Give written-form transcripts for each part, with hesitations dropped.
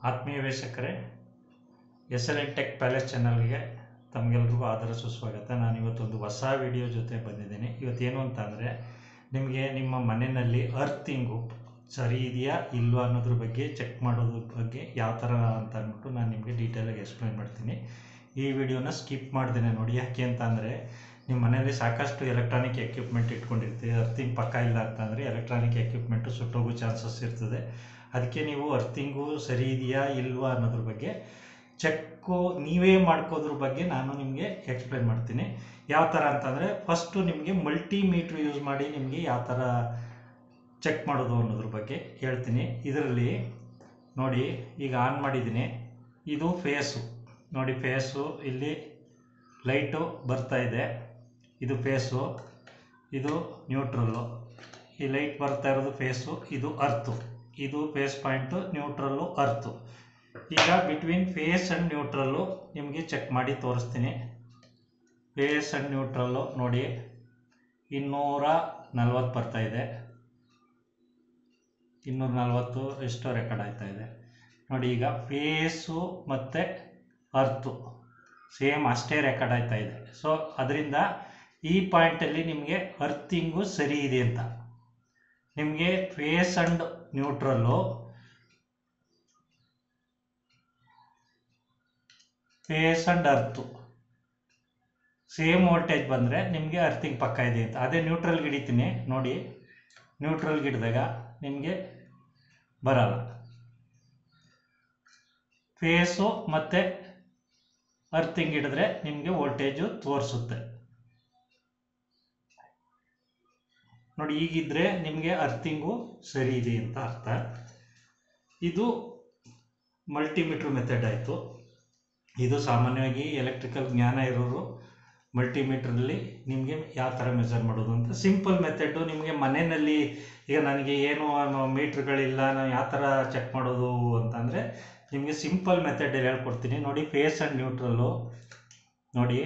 ಆತ್ಮೀಯ ವೀಕ್ಷಕರೇ, SLN tech palace ಚಾನಲ್ಗೆ ತಮಗೆಲ್ರಿಗೂ ಆದರ ಸುಸ್ವಾಗತ. ನಾನು ಇವತ್ತೊಂದು ಹೊಸ ವಿಡಿಯೋ ಜೊತೆ ಬಂದಿದ್ದೀನಿ. ಇವತ್ತೇನು ಅಂತ ಅಂದರೆ, ನಿಮಗೆ ನಿಮ್ಮ ಮನೆಯಲ್ಲಿ ಅರ್ಥಿಂಗು ಸರಿ ಇದೆಯಾ ಇಲ್ವಾ ಅನ್ನೋದ್ರ ಬಗ್ಗೆ ಚೆಕ್ ಮಾಡೋದ್ರ ಬಗ್ಗೆ ಯಾವ ಥರ ಅಂತ ಅಂದ್ಬಿಟ್ಟು ನಾನು ನಿಮಗೆ ಡೀಟೇಲಾಗಿ ಎಕ್ಸ್ಪ್ಲೈನ್ ಮಾಡ್ತೀನಿ. ಈ ವಿಡಿಯೋನ ಸ್ಕಿಪ್ ಮಾಡ್ದೇನೆ ನೋಡಿ. ಯಾಕೆ ಅಂತ ಅಂದರೆ, ನಿಮ್ಮ ಮನೆಯಲ್ಲಿ ಸಾಕಷ್ಟು ಎಲೆಕ್ಟ್ರಾನಿಕ್ ಎಕ್ವಿಪ್ಮೆಂಟ್ ಇಟ್ಕೊಂಡಿರ್ತೀವಿ. ಅರ್ಥಿಂಗ್ ಪಕ್ಕ ಇಲ್ಲ ಅಂತಂದರೆ ಎಲೆಕ್ಟ್ರಾನಿಕ್ ಎಕ್ವಿಪ್ಮೆಂಟು ಸುಟ್ಟೋಗೋ ಚಾನ್ಸಸ್ ಇರ್ತದೆ. ಅದಕ್ಕೆ ನೀವು ಅರ್ಥಿಂಗು ಸರಿ ಇದೆಯಾ ಇಲ್ವಾ ಅನ್ನೋದ್ರ ಬಗ್ಗೆ ಚೆಕ್ಕು ನೀವೇ ಮಾಡ್ಕೋದ್ರ ಬಗ್ಗೆ ನಾನು ನಿಮಗೆ ಎಕ್ಸ್ಪ್ಲೈನ್ ಮಾಡ್ತೀನಿ. ಯಾವ ಥರ ಅಂತಂದರೆ, ಫಸ್ಟು ನಿಮಗೆ ಮಲ್ಟಿಮೀಟ್ರ್ ಯೂಸ್ ಮಾಡಿ ನಿಮಗೆ ಯಾವ ಥರ ಚೆಕ್ ಮಾಡೋದು ಅನ್ನೋದ್ರ ಬಗ್ಗೆ ಹೇಳ್ತೀನಿ. ಇದರಲ್ಲಿ ನೋಡಿ, ಈಗ ಆನ್ ಮಾಡಿದ್ದೀನಿ. ಇದು ಫೇಸು ನೋಡಿ, ಫೇಸು ಇಲ್ಲಿ ಲೈಟು ಬರ್ತಾ ಇದೆ. ಇದು ಫೇಸು, ಇದು ನ್ಯೂಟ್ರಲ್ಲು. ಈ ಲೈಟ್ ಬರ್ತಾ ಇರೋದು ಫೇಸು, ಇದು ಅರ್ತು. ಇದು ಫೇಸ್ ಪಾಯಿಂಟು, ನ್ಯೂಟ್ರಲ್ಲು, ಅರ್ತು. ಈಗ ಬಿಟ್ವೀನ್ ಫೇಸ್ ಆ್ಯಂಡ್ ನ್ಯೂಟ್ರಲ್ಲು ನಿಮಗೆ ಚೆಕ್ ಮಾಡಿ ತೋರಿಸ್ತೀನಿ. ಫೇಸ್ ಆ್ಯಂಡ್ ನ್ಯೂಟ್ರಲ್ಲು ನೋಡಿ 240 ಬರ್ತಾ ಇದೆ. 240 ಎಷ್ಟೋ ರೆಕಾರ್ಡ್ ಆಗ್ತಾ ಇದೆ ನೋಡಿ. ಈಗ ಫೇಸು ಮತ್ತು ಅರ್ತು ಸೇಮ್ ಅಷ್ಟೇ ರೆಕಾರ್ಡ್ ಆಗ್ತಾ ಇದೆ. ಸೊ ಅದರಿಂದ ಈ ಪಾಯಿಂಟಲ್ಲಿ ನಿಮಗೆ ಅರ್ಥಿಂಗು ಸರಿ ಇದೆ ಅಂತ. ನಿಮಗೆ phase and neutral, phase and earth same voltage ಬಂದರೆ ನಿಮಗೆ ಅರ್ಥಿಂಗ್ ಪಕ್ಕ ಇದೆ ಅಂತ. ಅದೇ ನ್ಯೂಟ್ರಲ್ಗೆ ಹಿಡಿತೀನಿ ನೋಡಿ, ನ್ಯೂಟ್ರಲ್ಗೆ ಹಿಡಿದಾಗ ನಿಮಗೆ ಬರಲ್ಲ. ಫೇಸು ಮತ್ತು ಅರ್ಥಿಂಗ್ ಹಿಡಿದ್ರೆ ನಿಮಗೆ ವೋಲ್ಟೇಜು ತೋರಿಸುತ್ತೆ ನೋಡಿ. ಈಗಿದ್ರೆ ನಿಮಗೆ ಅರ್ಥಿಂಗು ಸರಿ ಇದೆ ಅಂತ ಅರ್ಥ. ಇದು ಮಲ್ಟಿಮೀಟ್ರ್ ಮೆಥಡ್ ಆಯಿತು. ಇದು ಸಾಮಾನ್ಯವಾಗಿ ಎಲೆಕ್ಟ್ರಿಕಲ್ ಜ್ಞಾನ ಇರೋರು ಮಲ್ಟಿಮೀಟ್ರಲ್ಲಿ ನಿಮಗೆ ಯಾವ ಥರ ಮೆಜರ್ ಮಾಡೋದು ಅಂತ ಸಿಂಪಲ್ ಮೆಥಡು. ನಿಮಗೆ ಮನೆಯಲ್ಲಿ ಈಗ ನನಗೆ ಏನು ಮೀಟ್ರ್ಗಳಿಲ್ಲ, ನಾನು ಯಾವ ಥರ ಚೆಕ್ ಮಾಡೋದು ಅಂತಂದರೆ ನಿಮಗೆ ಸಿಂಪಲ್ ಮೆಥಡಲ್ಲಿ ಹೇಳ್ಕೊಡ್ತೀನಿ ನೋಡಿ. ಫೇಸ್ ಆ್ಯಂಡ್ ನ್ಯೂಟ್ರಲ್ಲು ನೋಡಿ,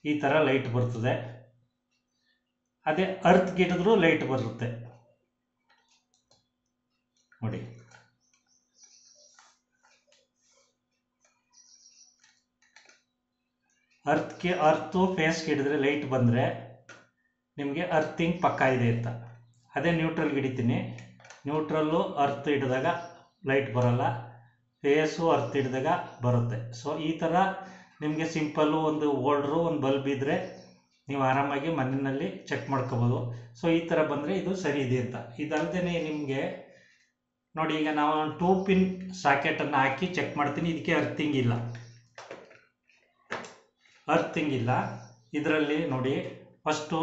ಈ ಥರ ಲೈಟ್ ಬರ್ತದೆ. ಅದೇ ಅರ್ತ್ಗೆ ಹಿಡಿದ್ರೂ ಲೈಟ್ ಬರುತ್ತೆ ನೋಡಿ. ಅರ್ತು ಫೇಸ್ಗೆ ಹಿಡಿದ್ರೆ ಲೈಟ್ ಬಂದರೆ ನಿಮಗೆ ಅರ್ಥಿಂಗ್ ಪಕ್ಕ ಇದೆ ಅಂತ. ಅದೇ ನ್ಯೂಟ್ರಲ್ಗೆ ಹಿಡಿತೀನಿ, ನ್ಯೂಟ್ರಲ್ಲು ಅರ್ತ್ ಹಿಡಿದಾಗ ಲೈಟ್ ಬರೋಲ್ಲ, ಫೇಸು ಅರ್ತ್ ಹಿಡಿದಾಗ ಬರುತ್ತೆ. ಸೊ ಈ ಥರ ನಿಮಗೆ ಸಿಂಪಲ್ಲು ಒಂದು ಹೋಲ್ಡ್ರು ಒಂದು ಬಲ್ಬ್ ಇದ್ದರೆ ನೀವು ಆರಾಮಾಗಿ ಮನೆಯಲ್ಲಿ ಚೆಕ್ ಮಾಡ್ಕೋಬೋದು. ಸೊ ಈ ಥರ ಬಂದರೆ ಇದು ಸರಿ ಇದೆ ಅಂತ. ಇದಲ್ಲದೆ ನಿಮಗೆ ನೋಡಿ, ಈಗ ನಾವು 2 ಪಿನ್ ಸಾಕೆಟನ್ನು ಹಾಕಿ ಚೆಕ್ ಮಾಡ್ತೀನಿ. ಇದಕ್ಕೆ ಅರ್ಥಿಂಗ್ ಇಲ್ಲ, ಅರ್ಥಿಂಗ್ ಇಲ್ಲ ಇದರಲ್ಲಿ ನೋಡಿ. ಫಸ್ಟು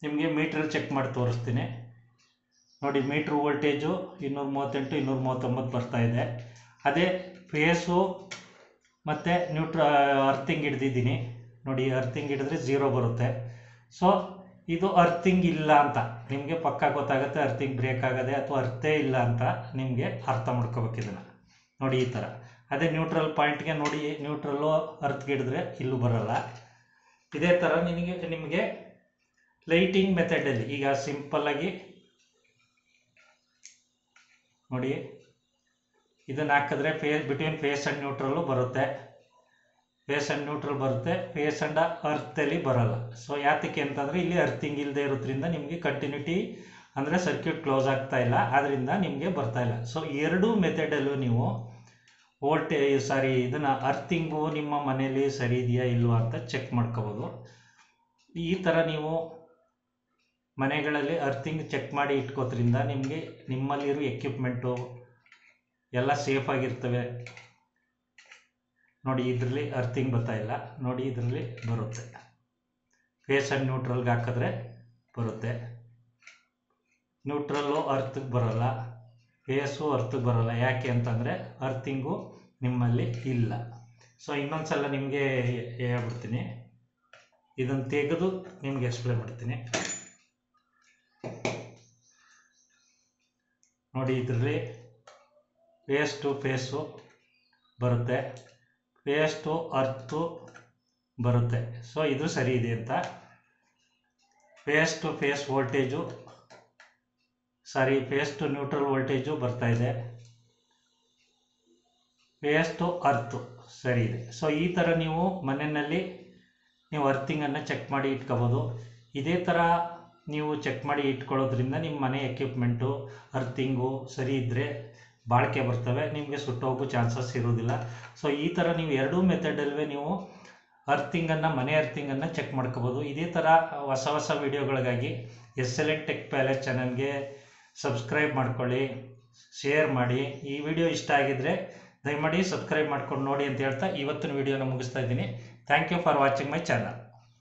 ನಿಮಗೆ ಮೀಟ್ರಲ್ಲಿ ಚೆಕ್ ಮಾಡಿ ತೋರಿಸ್ತೀನಿ ನೋಡಿ. ಮೀಟ್ರ್ ವೋಲ್ಟೇಜು 238 239 ಬರ್ತಾ ಇದೆ. ಅದೇ ಫೇಸು ಮತ್ತು ಅರ್ಥಿಂಗ್ ಹಿಡ್ದಿದ್ದೀನಿ ನೋಡಿ. ಅರ್ಥಿಂಗ್ ಹಿಡಿದ್ರೆ 0 ಬರುತ್ತೆ. ಸೊ ಇದು ಅರ್ಥಿಂಗ್ ಇಲ್ಲ ಅಂತ ನಿಮಗೆ ಪಕ್ಕ ಗೊತ್ತಾಗುತ್ತೆ. ಅರ್ಥಿಂಗ್ ಬ್ರೇಕ್ ಆಗದೆ ಅಥವಾ ಅರ್ಥೇ ಇಲ್ಲ ಅಂತ ನಿಮಗೆ ಅರ್ಥ ಮಾಡ್ಕೋಬೇಕು ಇದನ್ನು ನೋಡಿ, ಈ ಥರ. ಅದೇ ನ್ಯೂಟ್ರಲ್ ಪಾಯಿಂಟ್ಗೆ ನೋಡಿ, ನ್ಯೂಟ್ರಲ್ಲು ಅರ್ಥ್ಗೆ ಹಿಡಿದ್ರೆ ಇಲ್ಲೂ ಬರೋಲ್ಲ. ಇದೇ ಥರ ನಿಮಗೆ ಲೈಟಿಂಗ್ ಮೆಥಡಲ್ಲಿ ಈಗ ಸಿಂಪಲ್ಲಾಗಿ ನೋಡಿ, ಇದನ್ನು ಹಾಕಿದ್ರೆ ಬಿಟ್ವೀನ್ ಫೇಸ್ ಆ್ಯಂಡ್ ನ್ಯೂಟ್ರಲ್ಲು ಬರುತ್ತೆ. ಫೇಸ್ ಆ್ಯಂಡ್ ನ್ಯೂಟ್ರಲ್ ಬರುತ್ತೆ, ಫೇಸ್ ಆ್ಯಂಡ್ ಅರ್ಥಲ್ಲಿ ಬರೋಲ್ಲ. ಸೊ ಯಾತಕ್ಕೆ ಅಂತಂದರೆ ಇಲ್ಲಿ ಅರ್ಥಿಂಗ್ ಇಲ್ಲದೆ ಇರೋದ್ರಿಂದ ನಿಮಗೆ ಕಂಟಿನ್ಯೂಟಿ ಅಂದರೆ ಸರ್ಕ್ಯೂಟ್ ಕ್ಲೋಸ್ ಆಗ್ತಾ ಇಲ್ಲ, ಆದ್ದರಿಂದ ನಿಮಗೆ ಬರ್ತಾ ಇಲ್ಲ. ಸೊ ಎರಡೂ ಮೆಥಡಲ್ಲೂ ನೀವು ಇದನ್ನು ಅರ್ಥಿಂಗು ನಿಮ್ಮ ಮನೆಯಲ್ಲಿ ಸರಿ ಇದೆಯಾ ಇಲ್ವಾ ಅಂತ ಚೆಕ್ ಮಾಡ್ಕೋಬೋದು. ಈ ಥರ ನೀವು ಮನೆಗಳಲ್ಲಿ ಅರ್ಥಿಂಗ್ ಚೆಕ್ ಮಾಡಿ ಇಟ್ಕೋದ್ರಿಂದ ನಿಮಗೆ ನಿಮ್ಮಲ್ಲಿರೋ ಎಕ್ವಿಪ್ಮೆಂಟು ಎಲ್ಲ ಸೇಫಾಗಿರ್ತವೆ ನೋಡಿ. ಇದರಲ್ಲಿ ಅರ್ಥಿಂಗ್ ಬರ್ತಾ ಇಲ್ಲ ನೋಡಿ, ಇದರಲ್ಲಿ ಬರುತ್ತೆ. ಫೇಸ್ ಆ್ಯಂಡ್ ನ್ಯೂಟ್ರಲ್ಗೆ ಹಾಕಿದ್ರೆ ಬರುತ್ತೆ, ನ್ಯೂಟ್ರಲ್ಲು ಅರ್ಥಕ್ಕೆ ಬರೋಲ್ಲ, ಫೇಸು ಅರ್ಥಕ್ಕೆ ಬರೋಲ್ಲ. ಯಾಕೆ ಅಂತಂದರೆ ಅರ್ಥಿಂಗು ನಿಮ್ಮಲ್ಲಿ ಇಲ್ಲ. ಸೊ ಇನ್ನೊಂದು ಸಲ ನಿಮಗೆ ಹೇಳ್ಬಿಡ್ತೀನಿ, ಇದನ್ನು ತೆಗೆದು ನಿಮಗೆ ಎಕ್ಸ್ಪ್ಲೇನ್ ಮಾಡ್ತೀನಿ ನೋಡಿ. ಇದರಲ್ಲಿ ಫೇಸ್ ಟು ಫೇಸು ಬರುತ್ತೆ, ಫೇಸ್ ಟು ಅರ್ತು ಬರುತ್ತೆ. ಸೊ ಇದು ಸರಿ ಇದೆ ಅಂತ. Phase to phase voltage phase to neutral voltage ಬರ್ತಾ ಇದೆ. ಎಷ್ಟು ಅರ್ತು ಸರಿ ಇದೆ. ಸೊ ಈ ಥರ ನೀವು ಮನೆಯಲ್ಲಿ ನೀವು ಅರ್ಥಿಂಗನ್ನು ಚೆಕ್ ಮಾಡಿ ಇಟ್ಕೋಬೋದು. ಇದೇ ಥರ ನೀವು ಚೆಕ್ ಮಾಡಿ ಇಟ್ಕೊಳ್ಳೋದ್ರಿಂದ ನಿಮ್ಮ ಮನೆ ಎಕ್ವಿಪ್ಮೆಂಟು ಅರ್ಥಿಂಗು ಸರಿ ಇದ್ದರೆ ಬಾಳಿಕೆ ಬರ್ತವೆ, ನಿಮಗೆ ಸುಟ್ಟೋಗೋ ಚಾನ್ಸಸ್ ಇರೋದಿಲ್ಲ. ಸೊ ಈ ಥರ ನೀವು ಎರಡೂ ಮೆಥಡಲ್ವೇ ನೀವು ಮನೆ ಅರ್ಥಿಂಗನ್ನು ಚೆಕ್ ಮಾಡ್ಕೋಬೋದು. ಇದೇ ಥರ ಹೊಸ ಹೊಸ ವೀಡಿಯೋಗಳಿಗಾಗಿ SLN ಟೆಕ್ ಪ್ಯಾಲೇಸ್ ಚಾನಲ್ಗೆ ಸಬ್ಸ್ಕ್ರೈಬ್ ಮಾಡ್ಕೊಳ್ಳಿ, ಶೇರ್ ಮಾಡಿ. ಈ ವಿಡಿಯೋ ಇಷ್ಟ ಆಗಿದ್ದರೆ ದಯಮಾಡಿ ಸಬ್ಸ್ಕ್ರೈಬ್ ಮಾಡ್ಕೊಂಡು ನೋಡಿ ಅಂತ ಹೇಳ್ತಾ ಇವತ್ತಿನ ವಿಡಿಯೋನ ಮುಗಿಸ್ತಾ ಇದ್ದೀನಿ. Thank you for watching my channel.